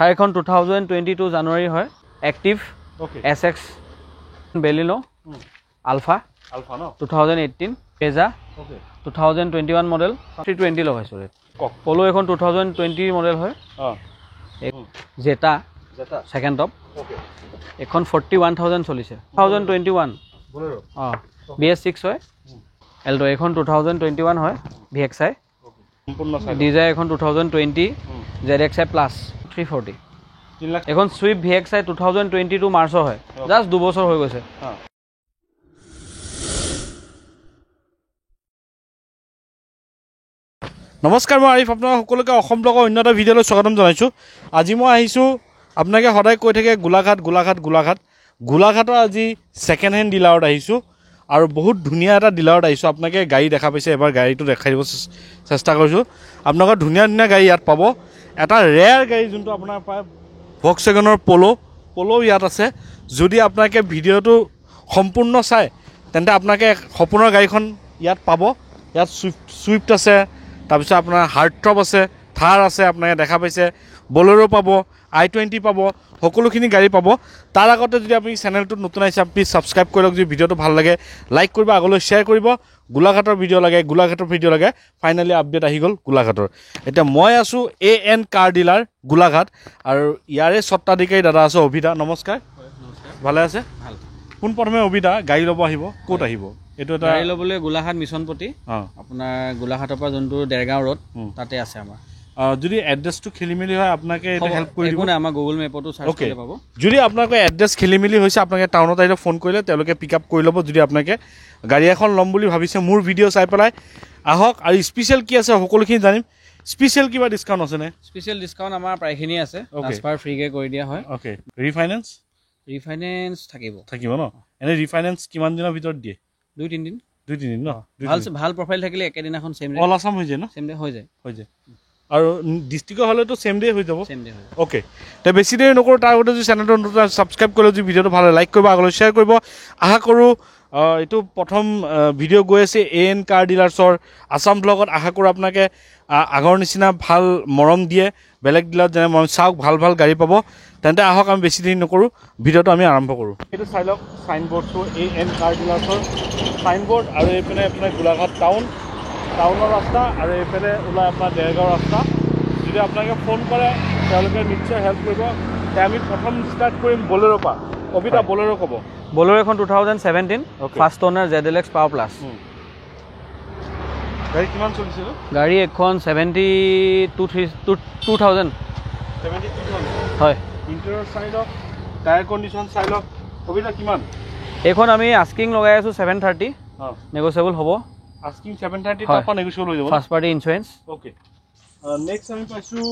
থাৰ এখন 2022 জানুৱাৰী হয় active SX Baleno ULFA ন 2018 Payza 2021 model 320 লগাইছো ৰেট পলো এখন 2020 মডেল হয় জেটা সেকেন্ড টপ এখন 41000 চলিছে 2021 বলেৰো BS6 হয় এল্টো এখন 2021 হয় VXI সম্পূৰ্ণ ডিজাই এখন 2020 ZXI প্লাস 340 3 লাখ এখন সুইফট VXI 2022 মাৰ্চৰ হয় জাস্ট 2 বছৰ হৈ গৈছে নমস্কাৰ মই আৰিফ আপোনাক সকলোকে অসম ব্লগৰ অন্য এটা ভিডিঅ'লৈ স্বাগতম জনাইছোঁ আজি মই আহিছোঁ আপোনাকে সদায় কৈ থাকে গোলাঘাটৰ আজি ছেকেণ্ড হেণ্ড ডিলাৰত আহিছোঁ আৰু বহুত ধুনীয়া এটা ডিলাৰত আহিছোঁ আপোনাকে গাড়ী দেখা পাইছে এবাৰ গাড়ীটো দেখাই দিব চেষ্টা কৰিছোঁ আপোনালোকৰ ধুনীয়া ধুনীয়া গাড়ী ইয়াত পাব এটা ৰেয়াৰ গাড়ী যোনটো আপোনাৰ পায় ভক্সৱাগনৰ পলো ইয়াত আছে যদি আপোনাকে ভিডিঅ'টো সম্পূৰ্ণ চায় তেন্তে আপোনাকে সপোনৰ গাড়ীখন ইয়াত পাব ইয়াত চুইফট আছে তাৰপিছত আপোনাৰ হাৰ্ট্ৰপ আছে থাৰ আছে আপোনাকে দেখা পাইছে বলেৰো পাব i20 পাব সকলোখিনি গাড়ী পাব তাৰ আগতে যদি আপুনি চেনেলটোত নতুন আহিছে প্লিজ ছাবস্ক্ৰাইব কৰি লওক যদি ভিডিঅ'টো ভাল লাগে লাইক কৰিব আগলৈ শ্বেয়াৰ কৰিব গোলাঘাটৰ ভিডিঅ' লাগে ফাইনেলি আপডেট আহি গ'ল গোলাঘাটৰ এতিয়া মই আছোঁ AN কাৰ ডিলাৰ গোলাঘাট আৰু ইয়াৰে স্বত্বাধিকাৰী দাদা আছে অভিদা নমস্কাৰ ভালে আছে ভাল পোনপ্ৰথমে অভিদা গাড়ী ল'ব আহিব ক'ত আহিব এইটো এটা গাড়ী ল'বলৈ গোলাঘাট মিছনপতি আপোনাৰ গোলাঘাটৰ পৰা যোনটো দেৰগাঁও ৰোড তাতে আছে আমাৰ যদি এড্ৰেছটো খেলিমেলি হয় আপোনাকে এটা হেল্প কৰি দিব আমাৰ গুগল মেপতো চাৰ্চ কৰি পাব যদি আপোনালোকে এড্ৰেছ খেলিমেলি হৈছে আপোনালোকে টাউনত আহিলে ফোন কৰিলে তেওঁলোকে পিক আপ কৰি ল'ব যদি আপোনালোকে গাড়ী এখন ল'ম বুলি ভাবিছে মোৰ ভিডিঅ' চাই পেলাই আহক আৰু স্পেচিয়েল কি আছে সকলোখিনি জানিম স্পেচিয়েল কিবা ডিছকাউণ্ট আছেনে স্পেচিয়েল ডিছকাউণ্ট আমাৰ প্ৰায়খিনি আছে ট্ৰান্সফাৰ ফ্ৰীকে কৰি দিয়া হয় অ'কে ৰিফাইনেন্স থাকিব ন এনে ৰিফাইনেন্স কিমান দিনৰ ভিতৰত দিয়ে 2-3 দিন 2-3 দিন ন ভাল প্ৰফাইল থাকিলে একেদিনাখন সেম অল আছাম হৈ যায় ন সেম ডে হৈ যায় আৰু ডিষ্ট্ৰিক্টৰ হ'লেতো ছেম ডে হৈ যাব সেম ডে হয় অ'কে তে বেছি দেৰি নকৰোঁ তাৰ আগতে যদি চেনেলটো নতুন ছাবস্ক্ৰাইব কৰিলে যদি ভিডিঅ'টো ভাল লাইক কৰিব আগলৈ শ্বেয়াৰ কৰিব আশা কৰোঁ এইটো প্ৰথম ভিডিঅ' গৈ আছে AN কাৰ ডিলাৰ্ছৰ আছাম ব্লগত আশা কৰোঁ আপোনাকে আগৰ নিচিনা ভাল মৰম দিয়ে বেলেগ ডিলাৰত যেনে মৰম চাওক ভাল গাড়ী পাব তেন্তে আহক আমি বেছি দেৰি নকৰোঁ ভিডিঅ'টো আমি আৰম্ভ কৰোঁ এইটো চাই লওক চাইনবৰ্ডটো AN কাৰ ডিলাৰ্ছৰ চাইনবৰ্ড আৰু এইপিনে আপোনাৰ গোলাঘাট টাউনৰ ৰাস্তা আৰু এইফালে ওলাই আপোনাৰ দেৰগাঁও ৰাস্তা যদি আপোনালোকে ফোন কৰে তেওঁলোকে নিশ্চয় হেল্প কৰিব এতিয়া আমি প্ৰথম ষ্টাৰ্ট কৰিম বলেৰো পৰা কবিতা বলেৰো ক'ব বলেৰো এখন 2017 ফাৰ্ষ্ট অনাৰ ZLX পাৱাৰ প্লাছ গাড়ী কিমান চলিছিল গাড়ী এখন 72,000 হয় ইণ্টেৰিয়ৰ চাই লওক টায়াৰ কণ্ডিশ্যন চাই লওক কবিতা কিমান এইখন আমি আস্কিং লগাই আছোঁ 730 নেগোচিয়েবল হ'ব আস্কিং 730 টাকা নেগোচিয়েবল হৈ যাব first party insurance okay next আমি পাইছোঁ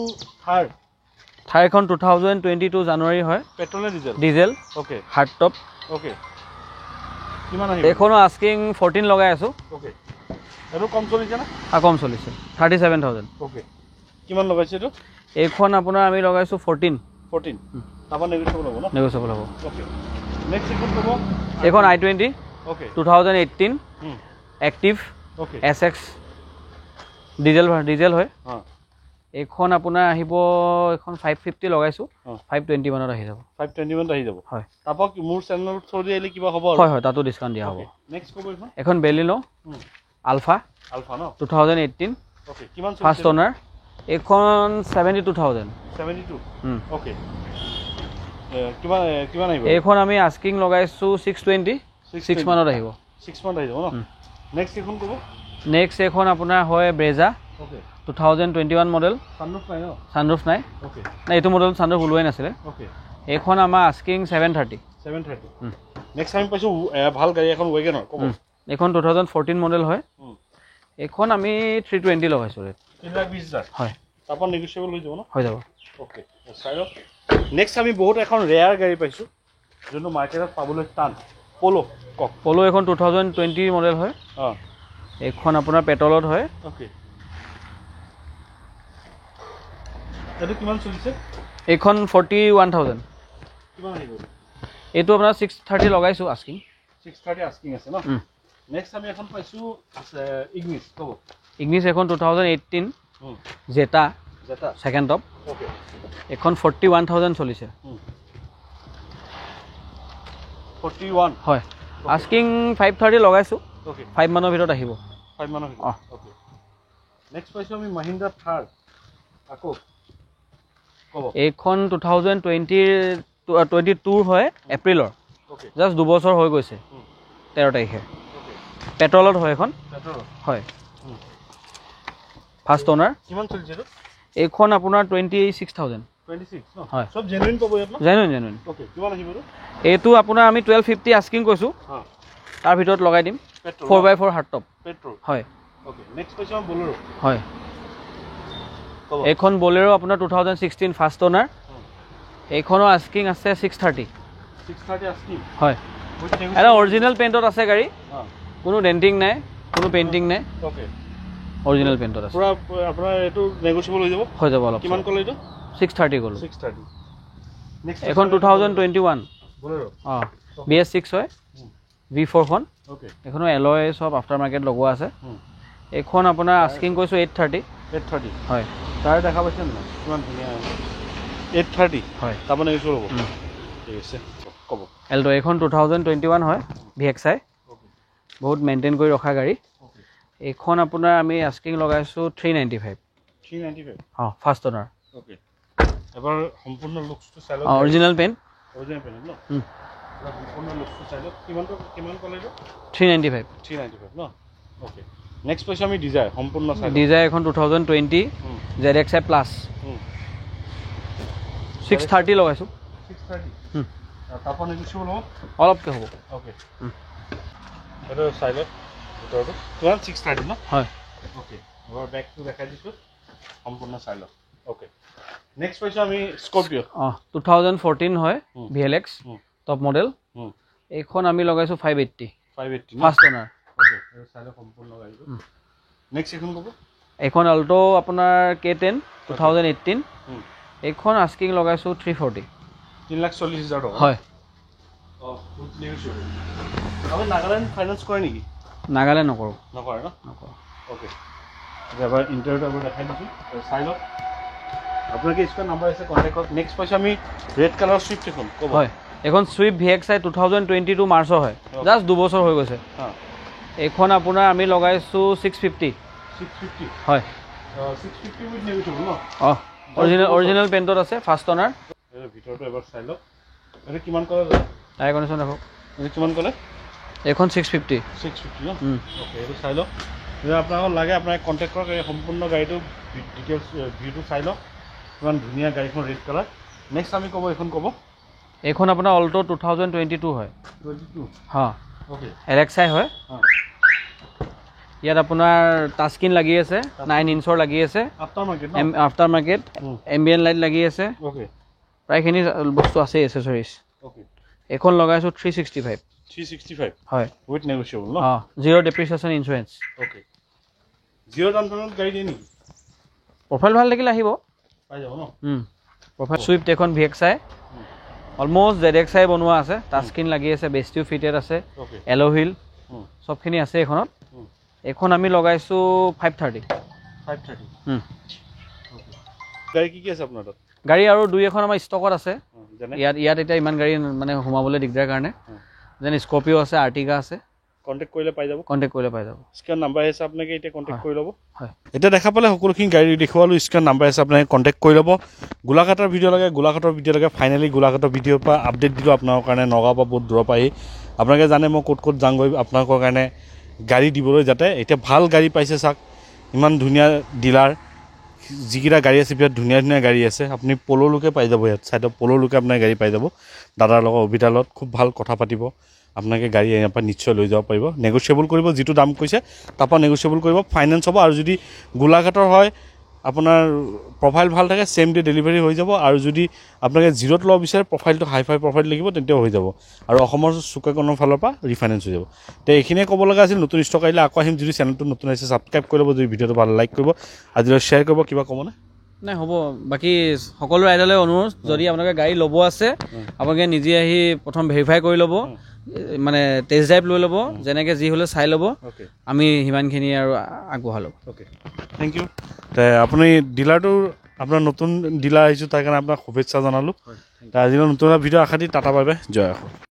থাৰ এখন 2022 জানুৱাৰী হয় পেট্ৰল নে ডিজেল ওকে হাৰ্টটপ ওকে কিমান আহিব এইখনো আস্কিং 14 লগাই আছোঁ ওকে এইটো কম চলিছে না কম চলিছে 37,000 ওকে কিমান লগাইছে এইটো এইখন আপোনাৰ আমি লগাইছোঁ 14 তাৰপৰা নেগোচিয়েবল হ'ব ন নেগোচিয়েবল হ'ব ওকে নেক্সট এখন ক'ব এইখন i20 okay 2018 active okay SX diesel হয় এইখন আপোনাৰ আহিব এখন 550 লগাইছোঁ 520 মানত আহি যাব 520 মানত আহি যাব হয় তাৰপৰা মোৰ চেনেল থ্ৰুদি আহিলে কিবা হ'ব হয় তাতো ডিছকাউণ্ট দিয়া হ'ব নেক্সট ক'ব এখন বেলিনো আলফা ন 2018 ওকে কিমান ফাৰ্ষ্ট অনাৰ এইখন 72,000 ওকে কিমান আহিব এইখন আমি আস্কিং লগাইছোঁ 620 মানত আহিব 6 মানত আহি যাব ন নেক্সট এখন ক'ব নেক্সট এখন আপোনাৰ হয় ব্ৰেজা ওকে 2021 মডেল ছানৰুফ নাই ওকে নাই এইটো মডেল ছানৰুফ ওলোৱাই নাছিলে ওকে এইখন আমাৰ আস্কিং 730 নেক্সট আমি পাইছোঁ ভাল গাড়ী এখন ৱেগনাৰ ক'ব এইখন 2014 মডেল হয় এইখন আমি 320 লগাইছোঁ ৰেট 3,20,000 হয় তাৰপৰা নেগোচিয়েবল হৈ যাব ন হৈ যাব ওকে চাই লওক নেক্সট আমি বহুত এখন ৰেয়াৰ গাড়ী পাইছোঁ যোনটো মাৰ্কেটত পাবলৈ টান পলো এখন 2020 মডেল হয় এইখন আপোনাৰ পেট্ৰলত হয় ওকে এইটো কিমান চলিছে এইখন 41,000 কিমান আহিব এইটো আপোনাৰ 630 লগাইছোঁ আস্কিং 630 আস্কিং আছে ন নেক্সট আমি এখন পাইছোঁ ইগনিছ ক'ব ইগনিছ এখন 2018 জেটা জেটা সেকেন্ড টপ ওকে এখন 41,000 চলিছে 41 হয় আস্কিং 530 লগাইছো ওকে 5 মানৰ ভিতৰত আহিব 5 মানৰ ভিতৰত ওকে নেক্সট পাইছো আমি মহিন্দ্ৰা থাৰ আকৌ কব এইখন 2022 হয় এপ্ৰিলৰ ওকে জাস্ট 2 বছৰ হৈ গৈছে 13 তাৰিখে ওকে পেট্ৰলত হয় এখন পেট্ৰল হয় ফাৰ্ষ্ট ওনাৰ কিমান চলিছে তো এইখন আপোনাৰ 26,000 26 ন হয় সব জেনুইন পাব ইয়াত ন জেনুইন ওকে কিমান আহিব তো এইটো আপোনাৰ আমি 1250 আস্কিং কৈছো হ্যাঁ তাৰ ভিতৰত লগাই দিম petrol 4x4 hard top petrol হয় ওকে নেক্সট পাইছো আমি বলেৰো হয় কব এইখন বলেৰো আপোনাৰ 2016 ফাৰ্ষ্ট ওনাৰ এইখনৰ আস্কিং আছে 630 630 আস্কিং হয় এটা অৰিজিনেল পেইণ্টত আছে গাড়ী হ্যাঁ কোনো ডেন্টিং নাই কোনো পেইণ্টিং নাই ওকে অৰিজিনেল পেইণ্টত আছে পুৰা আপোনাৰ এইটো নেগোচিয়েবল হৈ যাব অলপ কিমান ক'লে এইটো 630 গ'লো 630 নেক্সট এখন 2021 বলেৰো অঁ BS6 হয় V4 খন ওকে এখনো এলয় সব আফটাৰ মাৰ্কেট লগোৱা আছে এইখন আপোনাৰ আস্কিং কৈছো 830 830 হয় টায়াৰ দেখা পাইছেন না কিমান ধুনীয়া 830 হয় তাৰমানে ইউজ হ'ব ঠিক আছে ক'ব এল্টো এইখন 2021 হয় VXI বহুত মেইনটেইন কৰি ৰখা গাড়ী এইখন আপোনাৰ আমি আস্কিং লগাইছো 395 395 অঁ ফাৰ্ষ্ট ওনাৰ ওকে এবাৰ সম্পূৰ্ণ লুকসটো চাই লওক অৰিজিনেল পেইণ্ট অৰিজিনেল পেন ন সম্পূৰ্ণ লুকসটো চাই লওক কিমান ক'লে এইটো 395 395 ন ওকে নেক্সট পাইছো আমি ডিজায়াৰ সম্পূৰ্ণ চাই লওক ডিজায়াৰ এখন 2020 ZXI প্লাছ 630 লগাইছো 630 তাপা নেগোচিয়েবল হ'ব অলপকে হ'ব ওকে এইটো চাই লওক ভিতৰটো কিমান 630 ন হয় ওকে এবাৰ বেকটো দেখাই দিছোঁ সম্পূৰ্ণ চাই লওক ওকে নেক্সট পাইছোঁ আমি স্কৰ্পিঅ' 2014 হয় VLX টপ মডেল এইখন আমি লগাইছো 580 ফাৰ্ষ্ট ওনাৰ ওকে এইটো চাই লওক সম্পূৰ্ণ গাড়ীটো নেক্সট এখন ক'ব এইখন অল্টো আপোনাৰ K10 2018 এইখন আস্কিং লগাইছো 340 3,40,000 টকা হয় অঁ আপুনি নাগালেণ্ড ফাইনেন্স কৰে নেকি নাগালেণ্ড নকৰোঁ নকৰে ন নকৰোঁ ওকে এবাৰ ইণ্টাৰভিউটো এবাৰ দেখাই দিছোঁ চাই লওক আপোনালোকে স্কুৱাৰ নাম্বাৰ আছে কণ্টেক্ট কৰক নেক্সট পাইছোঁ আমি ৰেড কালাৰ ছুইফ্ট এখন ক'ব হয় এখন ছুইফ্ট VXI 2022 মাৰ্চৰ হয় জাষ্ট 2 বছৰ হৈ গৈছে এইখন আপোনাৰ আমি লগাইছো 650 হয় 650 উইথ নেগোচিয়েবল ন অঁ অৰিজিনেল পেইণ্টত আছে ফাৰ্ষ্ট ওনাৰ ভিতৰটো এবাৰ চাই লওক এইটো কিমান ক'লে টায়াৰ কণ্ডিশ্যন ৰাখক এইটো কিমান ক'লে এইখন 650 ন ওকে এইটো চাই লওক যদি আপোনালোকক লাগে আপোনাক কণ্টেক্ট কৰক এই সম্পূৰ্ণ গাড়ীটো ডিটেইলছ ভিউটো চাই লওক ইমান ধুনীয়া গাড়ীখন ৰেড কালাৰ নেক্সট আমি ক'ব এইখন ক'ব এইখন আপোনাৰ অল্টো 2022 হয় 22 হা ওকে LXI হয় ইয়াত আপোনাৰ টাচ স্ক্ৰীন লাগি আছে 9 ইঞ্চৰ লাগি আছে আফটাৰ মাৰ্কেট এম্বিয়েণ্ট লাইট লাগি আছে ওকে প্ৰায়খিনি বস্তু আছে এচেছৰিজ ওকে এইখন লগাইছো 365 হয় উইথ নেগোচিয়েবল ন অঁ zero' depreciation insurance okay zero' down payment গাড়ী দিয়ে নেকি প্ৰফাইল ভাল থাকিলে আহিব পাই যাব ন প্ৰফাইল ছুইফ্ট এখন VXI অলমষ্ট ZXI বনোৱা আছে টাচ স্ক্ৰীন লাগি আছে বেষ্টিও ফিটেড আছে এলো হুইল চবখিনি আছে এইখনত এখন আমি লগাইছো 530 গাড়ী কি আছে আপোনাৰ তাত গাড়ী আৰু দুই এখন আমাৰ ষ্টকত আছে ইয়াত এতিয়া ইমান গাড়ী মানে সোমাবলৈ দিগদাৰ কাৰণে যেন স্কৰ্পিঅ' আছে আৰ্টিকা আছে কণ্টেক্ট কৰিলে পাই যাব স্ক্ৰীন নাম্বাৰ আছে আপোনালোকে এতিয়া কণ্টেক্ট কৰি ল'ব হয় এতিয়া দেখা পালে সকলোখিনি গাড়ী দেখুৱালোঁ স্ক্ৰীন নাম্বাৰ আছে আপোনালোকে কণ্টেক্ট কৰি ল'ব গোলাঘাটৰ ভিডিঅ' লাগে গোলাঘাটৰ ভিডিঅ' লাগে ফাইনেলি গোলাঘাটৰ ভিডিঅ'ৰ পৰা আপডেট দিলোঁ আপোনালোকৰ কাৰণে নগাঁৱৰ পৰা বহুত দূৰৰ পৰা আহি আপোনালোকে জানে মই ক'ত যাওঁগৈ আপোনালোকৰ কাৰণে গাড়ী দিবলৈ যাতে এতিয়া ভাল গাড়ী পাইছে চাওক ইমান ধুনীয়া ডিলাৰ যিকেইটা গাড়ী আছে বিৰাট ধুনীয়া গাড়ী আছে আপুনি পল'লৈকে পাই যাব ইয়াত চাইডত পল'লৈকে আপোনাৰ গাড়ী পাই যাব দাদাৰ লগত অভিদালত খুব ভাল কথা পাতিব আপোনালোকে গাড়ী ইয়াৰ পৰা নিশ্চয় লৈ যাব পাৰিব নেগোচিয়েবল কৰিব যিটো দাম কৈছে তাৰপৰা নেগোচিয়েবল কৰিব ফাইনেন্স হ'ব আৰু যদি গোলাঘাটৰ হয় আপোনাৰ প্ৰফাইল ভাল থাকে চেম ডে ডেলিভাৰী হৈ যাব আৰু যদি আপোনালোকে জিৰ'ত ল'ব বিচাৰে প্ৰফাইলটো হাই প্ৰফাইল লাগিব তেতিয়াও হৈ যাব আৰু অসমৰ চুকেকণৰ ফালৰ পৰা ৰিফাইনেন্স হৈ যাব তো এইখিনিয়ে ক'ব লগা আছিল নতুন ষ্টক আহিলে আকৌ আহিম যদি চেনেলটো নতুন আহিছে ছাবস্ক্ৰাইব কৰি ল'ব যদি ভিডিঅ'টো ভাল লাইক কৰিব আজিলৈ শ্বেয়াৰ কৰিব কিবা ক'বনে নাই হ'ব বাকী সকলো ৰাইডাৰলৈ অনুৰোধ যদি আপোনালোকে গাড়ী ল'ব আছে আপোনালোকে নিজে আহি প্ৰথম ভেৰিফাই কৰি ল'ব মানে টেষ্ট ড্ৰাইভ লৈ ল'ব যেনেকৈ যি হ'লে চাই ল'ব আমি সিমানখিনি আৰু আগবঢ়ালোঁ অ'কে থেংক ইউ আপুনি ডিলাৰটোৰ আপোনাৰ নতুন ডিলাৰ আহিছোঁ তাৰ কাৰণে আপোনাক শুভেচ্ছা জনালোঁ আজিলৈ নতুন ভিডিঅ' আশা দি টাটা বাই বাই জয় আশা